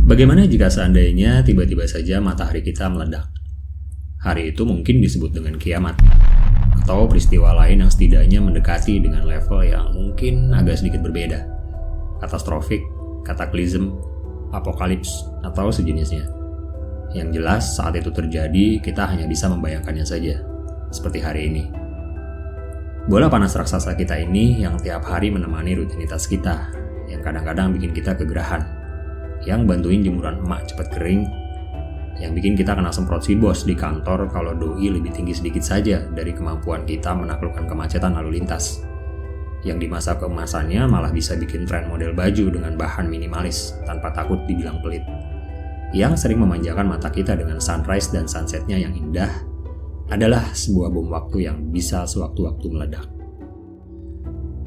Bagaimana jika seandainya tiba-tiba saja matahari kita meledak? Hari itu mungkin disebut dengan kiamat, atau peristiwa lain yang setidaknya mendekati dengan level yang mungkin agak sedikit berbeda. Katastrofik, kataklizm, apokalips, atau sejenisnya. Yang jelas saat itu terjadi, kita hanya bisa membayangkannya saja, seperti hari ini. Bola panas raksasa kita ini yang tiap hari menemani rutinitas kita, yang kadang-kadang bikin kita kegerahan, yang bantuin jemuran emak cepat kering, yang bikin kita kena semprot si bos di kantor kalau doi lebih tinggi sedikit saja dari kemampuan kita menaklukkan kemacetan lalu lintas, yang di masa keemasannya malah bisa bikin tren model baju dengan bahan minimalis tanpa takut dibilang pelit, yang sering memanjakan mata kita dengan sunrise dan sunsetnya yang indah, adalah sebuah bom waktu yang bisa sewaktu-waktu meledak.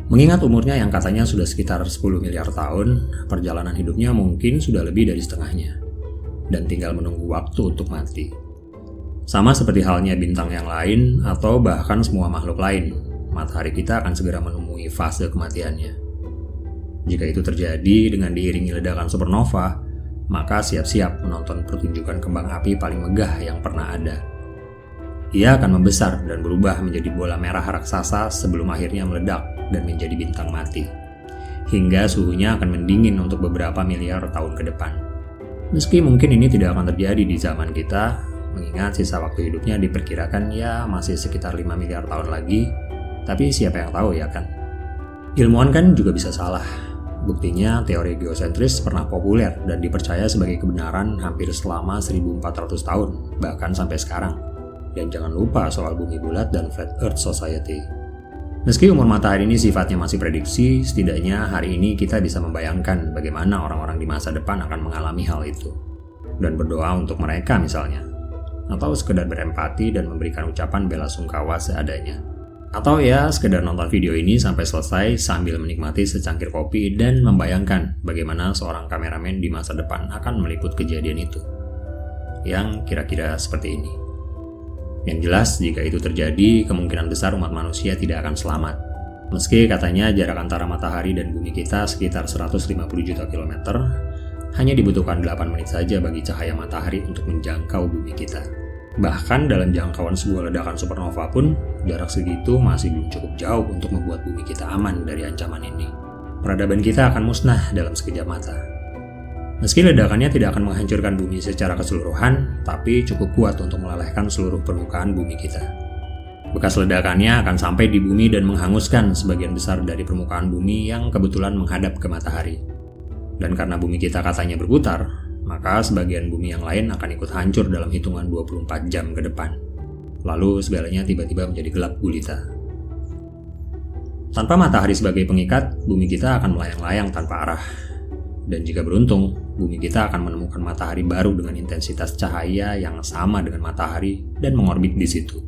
Mengingat umurnya yang katanya sudah sekitar 10 miliar tahun, perjalanan hidupnya mungkin sudah lebih dari setengahnya, dan tinggal menunggu waktu untuk mati. Sama seperti halnya bintang yang lain, atau bahkan semua makhluk lain, matahari kita akan segera menemui fase kematiannya. Jika itu terjadi dengan diiringi ledakan supernova, maka siap-siap menonton pertunjukan kembang api paling megah yang pernah ada. Ia akan membesar dan berubah menjadi bola merah raksasa sebelum akhirnya meledak dan menjadi bintang mati. Hingga suhunya akan mendingin untuk beberapa miliar tahun ke depan. Meski mungkin ini tidak akan terjadi di zaman kita, mengingat sisa waktu hidupnya diperkirakan ya masih sekitar 5 miliar tahun lagi, tapi siapa yang tahu ya kan? Ilmuwan kan juga bisa salah. Buktinya teori geosentris pernah populer dan dipercaya sebagai kebenaran hampir selama 1400 tahun, bahkan sampai sekarang. Dan jangan lupa soal bumi bulat dan Flat Earth Society. Meski umur matahari ini sifatnya masih prediksi, setidaknya hari ini kita bisa membayangkan bagaimana orang-orang di masa depan akan mengalami hal itu. Dan berdoa untuk mereka misalnya. Atau sekedar berempati dan memberikan ucapan bela sungkawa seadanya. Atau ya sekedar nonton video ini sampai selesai sambil menikmati secangkir kopi dan membayangkan bagaimana seorang kameramen di masa depan akan meliput kejadian itu. Yang kira-kira seperti ini. Yang jelas, jika itu terjadi, kemungkinan besar umat manusia tidak akan selamat. Meski katanya jarak antara matahari dan bumi kita sekitar 150 juta kilometer, hanya dibutuhkan 8 menit saja bagi cahaya matahari untuk menjangkau bumi kita. Bahkan dalam jangkauan sebuah ledakan supernova pun, jarak segitu masih belum cukup jauh untuk membuat bumi kita aman dari ancaman ini. Peradaban kita akan musnah dalam sekejap mata. Meski ledakannya tidak akan menghancurkan bumi secara keseluruhan, tapi cukup kuat untuk melelehkan seluruh permukaan bumi kita. Bekas ledakannya akan sampai di bumi dan menghanguskan sebagian besar dari permukaan bumi yang kebetulan menghadap ke matahari. Dan karena bumi kita katanya berputar, maka sebagian bumi yang lain akan ikut hancur dalam hitungan 24 jam ke depan. Lalu segalanya tiba-tiba menjadi gelap gulita. Tanpa matahari sebagai pengikat, bumi kita akan melayang-layang tanpa arah. Dan jika beruntung, bumi kita akan menemukan matahari baru dengan intensitas cahaya yang sama dengan matahari dan mengorbit di situ.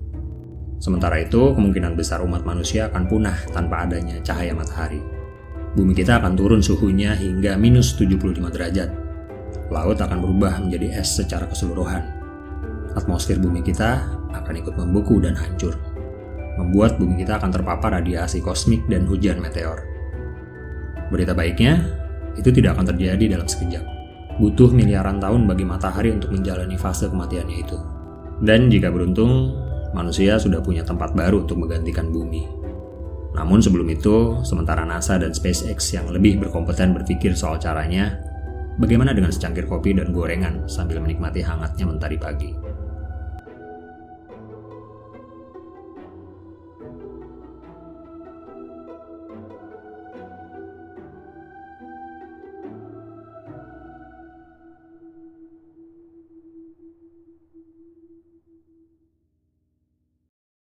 Sementara itu, kemungkinan besar umat manusia akan punah tanpa adanya cahaya matahari. Bumi kita akan turun suhunya hingga minus 75 derajat. Laut akan berubah menjadi es secara keseluruhan. Atmosfer bumi kita akan ikut membeku dan hancur. Membuat bumi kita akan terpapar radiasi kosmik dan hujan meteor. Berita baiknya, itu tidak akan terjadi dalam sekejap. Butuh miliaran tahun bagi matahari untuk menjalani fase kematiannya itu. Dan jika beruntung, manusia sudah punya tempat baru untuk menggantikan bumi. Namun sebelum itu, sementara NASA dan SpaceX yang lebih berkompeten berpikir soal caranya, bagaimana dengan secangkir kopi dan gorengan sambil menikmati hangatnya mentari pagi?